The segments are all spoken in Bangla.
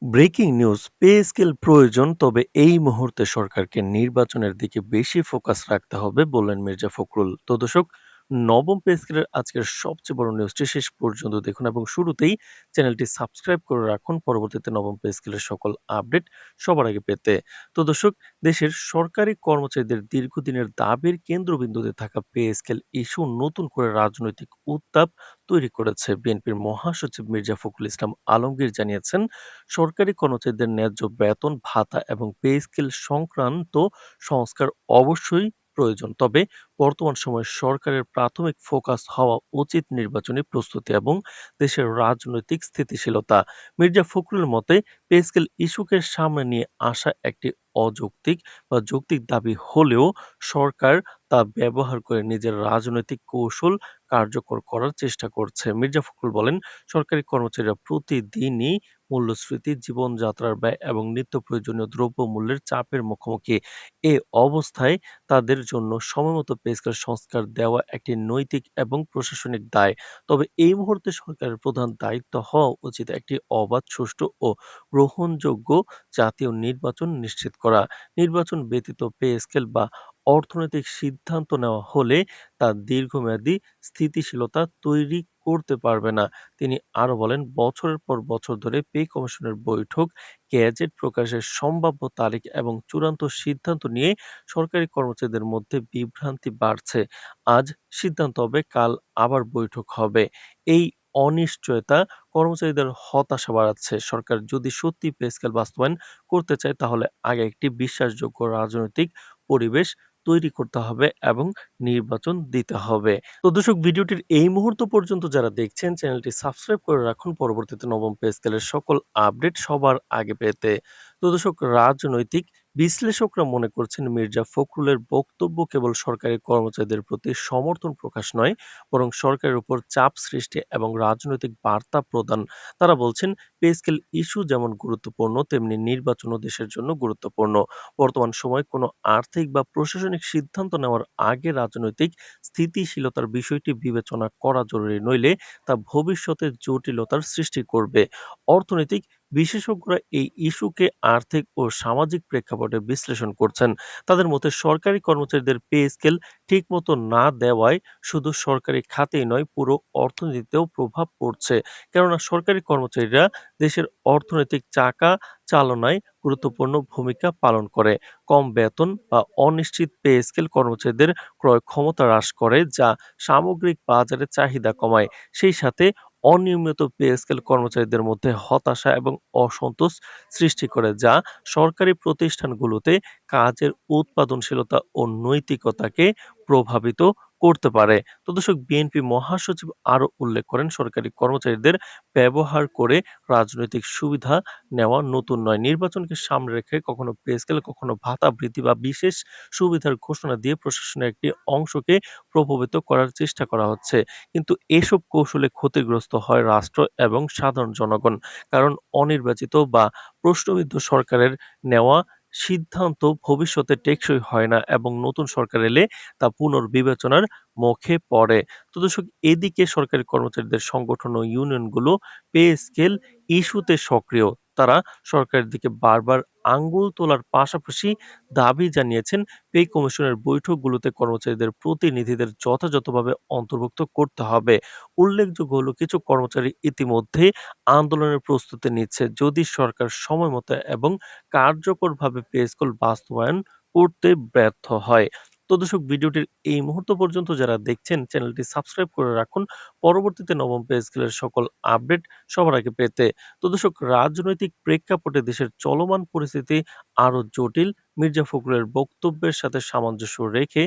ব্রেকিং নিউজ পে স্কেল প্রয়োজন, তবে এই মুহূর্তে সরকারকে নির্বাচনের দিকে বেশি ফোকাস রাখতে হবে বললেন মির্জা ফখরুল। তো দর্শক, নবম পে স্কেলের আজকের সবচেয়ে বড় নিউজটি শেষ পর্যন্ত দেখুন এবং শুরুতেই চ্যানেলটি সাবস্ক্রাইব করে রাখুন পরবর্তীতে নবম পে স্কেলের সকল আপডেট সবার আগে পেতে। তো দর্শক, দেশের সরকারি কর্মচারীদের দীর্ঘদিনের দাবির কেন্দ্রবিন্দুতে থাকা পে স্কেল ইস্যু নতুন করে রাজনৈতিক উত্তাপ তৈরি করেছে। বিএনপির মহাসচিব মির্জা ফখরুল ইসলাম আলমগীর জানিয়েছেন, সরকারি কর্মচারীদের ন্যায্য বেতন, ভাতা এবং পে স্কেল সংক্রান্ত সংস্কার অবশ্যই প্রয়োজন। তবে বর্তমান সময়ে সরকারের প্রাথমিক ফোকাস হওয়া উচিত নির্বাচনী প্রস্তুতি এবং দেশের রাজনৈতিক স্থিতিশীলতা। মির্জা ফখরুলের মতে, পে স্কেল ইস্যুকে সামনে নিয়ে আসা একটি অযৌক্তিক বা যৌক্তিক দাবি হলেও সরকার তা ব্যবহার করে নিজের রাজনৈতিক কৌশল কার্যকর করার চেষ্টা করছে। মির্জা ফখরুল বলেন, সরকারি কর্মচারীরা প্রতিদিনই মূল্যস্ফীতি, জীবনযাত্রার ব্যয় এবং নিত্য প্রয়োজনীয় দ্রব্যমূল্যের চাপের মুখোমুখি। এ অবস্থায় তাদের জন্য সময়মতো পে স্কেল সংস্কার দেওয়া একটি নৈতিক এবং প্রশাসনিক দায়। তবে এই মুহূর্তে সরকারের প্রধান দায়িত্ব হওয়া উচিত একটি অবাধ, সুষ্ঠু ও গ্রহণযোগ্য জাতীয় নির্বাচন নিশ্চিত করা। নির্বাচন ব্যতীত পে স্কেল বা অর্থনৈতিক সিদ্ধান্ত নেওয়া হলে তা দীর্ঘমেয়াদী স্থিতিশীলতা তৈরি করতে পারবে না। তিনি আরো বলেন, বছরের পর বছর ধরে পে কমিশনের বৈঠক, গেজেট প্রকাশের সম্ভাব্য তারিখ এবং চূড়ান্ত সিদ্ধান্ত নিয়ে সরকারি কর্মচারীদের মধ্যে বিভ্রান্তি বাড়ছে। আজ সিদ্ধান্ত হবে, কাল আবার বৈঠক হবে। এই অনিশ্চয়তা কর্মচারীদের হতাশা বাড়াচ্ছে। সরকার যদি সত্যি পে স্কেল বাস্তবায়ন করতে চায়, তাহলে আগে একটি বিশ্বাসযোগ্য রাজনৈতিক পরিবেশ তৈরি করতে হবে এবং নির্বাচন দিতে হবে। তো দর্শক, ভিডিওটির এই মুহূর্ত পর্যন্ত যারা দেখছেন, চ্যানেলটি সাবস্ক্রাইব করে রাখুন পরবর্তীতে নবম পে স্কেলের সকল আপডেট সবার আগে পেতে। তো দর্শক, রাজনৈতিক বিশ্লেষকরা মনে করছেন, মির্জা ফখরুলের বক্তব্য কেবল সরকারি কর্মচারীদের প্রতি সমর্থন প্রকাশ নয়, বরং সরকারের উপর চাপ সৃষ্টি এবং রাজনৈতিক বার্তা প্রদান। তারা বলছেন, পে স্কেল ইস্যু যেমন গুরুত্বপূর্ণ, তেমনি নির্বাচনও দেশের জন্য গুরুত্বপূর্ণ। বর্তমান সময়ে কোনো আর্থিক বা প্রশাসনিক সিদ্ধান্ত নেওয়ার আগে রাজনৈতিক স্থিতিশীলতার বিষয়টি বিবেচনা করা জরুরি, নইলে তা ভবিষ্যতে জটিলতার সৃষ্টি করবে। অর্থনৈতিক বিশেষজ্ঞরা এই ইস্যুকে আর্থিক ও সামাজিক প্রেক্ষাপটে বিশ্লেষণ করছেন। তাদের মতে, সরকারি কর্মচারীদের পে স্কেল ঠিকমতো না দেওয়ায় শুধু সরকারি খাতেই নয়, পুরো অর্থনীতিতেও প্রভাব পড়ছে। কেননা সরকারি কর্মচারীরা দেশের অর্থনৈতিক চাকা চালনায় গুরুত্বপূর্ণ ভূমিকা পালন করে। কম বেতন বা অনিশ্চিত পে স্কেল কর্মচারীদের ক্রয় ক্ষমতা হ্রাস করে, যা সামগ্রিক বাজারে চাহিদা কমায়। সেই সাথে অনিয়মিত পে স্কেল কর্মচারীদের মধ্যে হতাশা এবং অসন্তোষ সৃষ্টি করে, যা সরকারি প্রতিষ্ঠানগুলোতে কাজের উৎপাদনশীলতা ও নৈতিকতাকে প্রভাবিত করতে পারে। তো দর্শক, বিএনপি মহাসচিব আরো উল্লেখ করেন, সরকারি কর্মচারীদের ব্যবহার করে রাজনৈতিক সুবিধা নেওয়া নতুন নয়। নির্বাচনকে সামনে রেখে কখনো পে স্কেল, কখনো ভাতা বৃদ্ধি বা বিশেষ সুবিধার ঘোষণা দিয়ে প্রশাসনের একটি অংশকে প্রভাবিত করার চেষ্টা করা হচ্ছে। কিন্তু এসব কৌশলে ক্ষতিগ্রস্ত হয় রাষ্ট্র এবং সাধারণ জনগণ। কারণ অনির্বাচিত বা প্রশ্নবিদ্ধ সরকারের নেওয়া সিদ্ধান্ত ভবিষ্যতে টেকসই হয় না এবং নতুন সরকার এলে তা পুনর্বিবেচনার মুখে পড়ে। তো দর্শক, এদিকে সরকারি কর্মচারীদের সংগঠন ও ইউনিয়নগুলো পে স্কেল ইস্যুতে সক্রিয়। তারা সরকারের দিকে বারবার আঙ্গুল তোলার পাশাপাশি দাবি জানিয়েছেন, পে কমিশনের বৈঠকগুলোতে কর্মচারীদের প্রতিনিধিদের যথাযথভাবে অন্তর্ভুক্ত করতে হবে। উল্লেখযোগ্য হলো, কিছু কর্মচারী ইতিমধ্যে আন্দোলনের প্রস্তুতি নিচ্ছে যদি সরকার সময়মতো এবং কার্যকরভাবে পে স্কেল বাস্তবায়ন করতে ব্যর্থ হয়। তো দর্শক, ভিডিওটির এই মুহূর্ত পর্যন্ত যারা দেখছেন, চ্যানেলটি সাবস্ক্রাইব করে রাখুন পরবর্তীতে নবম পে স্কেলের সকল আপডেট সবার আগে পেতে। তো দর্শক, রাজনৈতিক প্রেক্ষাপটে দেশের চলমান পরিস্থিতি আরো জটিল। মির্জা ফখরুলের বক্তব্যের সাথে সামঞ্জস্য রেখে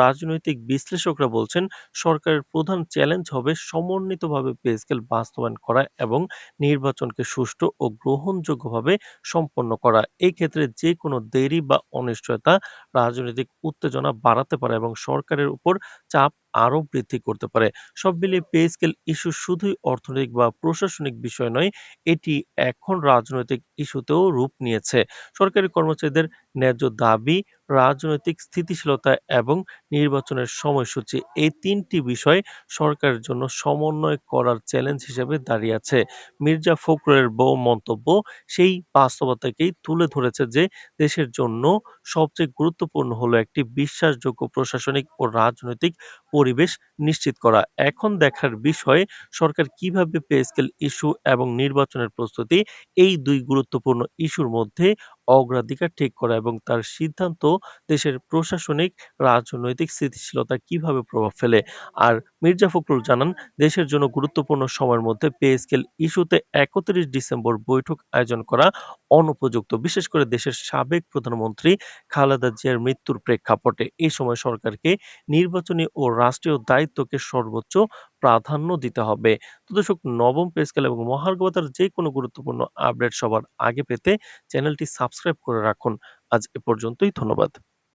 রাজনৈতিক বিশ্লেষকরা বলছেন, সরকারের প্রধান চ্যালেঞ্জ হবে সমন্বিতভাবে পে স্কেল বাস্তবায়ন করা এবং নির্বাচনকে সুষ্ঠু ও গ্রহণযোগ্যভাবে সম্পন্ন করা। এই ক্ষেত্রে যে কোনো দেরি বা অনিশ্চয়তা রাজনৈতিক উত্তেজনা বাড়াতে পারে এবং সরকারের উপর চাপ আরো বৃদ্ধি করতে পারে। সব মিলিয়ে পে স্কেল ইস্যু শুধুই অর্থনৈতিক বা প্রশাসনিক বিষয় নয়, এটি এখন রাজনৈতিক ইস্যুতেও রূপ নিয়েছে। সরকারি কর্মচারীদের ন্যায্য দাবি, রাজনৈতিক স্থিতিশীলতা এবং নির্বাচনের সময়সূচি এই ৩ টি বিষয় সরকারের জন্য সমন্বয় করার চ্যালেঞ্জ হিসেবে দাঁড়িয়ে আছে। মির্জা ফখরুলের মন্তব্য সেই বাস্তবতাকেই তুলে ধরেছে যে দেশের জন্য সবচেয়ে গুরুত্বপূর্ণ হলো একটি বিশ্বাসযোগ্য প্রশাসনিক ও রাজনৈতিক পরিবেশ নিশ্চিত করা। এখন দেখার বিষয় সরকার কিভাবে পে স্কেল ইস্যু এবং নির্বাচনের প্রস্তুতি এই ২ গুরুত্বপূর্ণ ইস্যুর মধ্যে অগ্রাধিকার ঠিক করা এবং তার সিদ্ধান্ত দেশের প্রশাসনিক, রাজনৈতিক স্থিতিশীলতায় কিভাবে প্রভাব ফেলে। আর মির্জা ফখরুল জানান, দেশের জন্য গুরুত্বপূর্ণ সময়ের মধ্যে পে স্কেল ইস্যুতে ৩১ ডিসেম্বর বৈঠক আয়োজন করা অনুপযুক্ত। বিশেষ করে দেশের সাবেক প্রধানমন্ত্রী খালেদা জিয়ার মৃত্যুর প্রেক্ষাপটে এই সময় সরকারকে নির্বাচনী ও রাষ্ট্রীয় দায়িত্বকে সর্বোচ্চ প্রাধান্য দিতে হবে। তো দর্শক, নবম পে স্কেল এবং মহার্ঘভাতার যেকোনো গুরুত্বপূর্ণ আপডেট সবার আগে পেতে চ্যানেলটি সাবস্ক্রাইব করে রাখুন। আজ এ পর্যন্তই, ধন্যবাদ।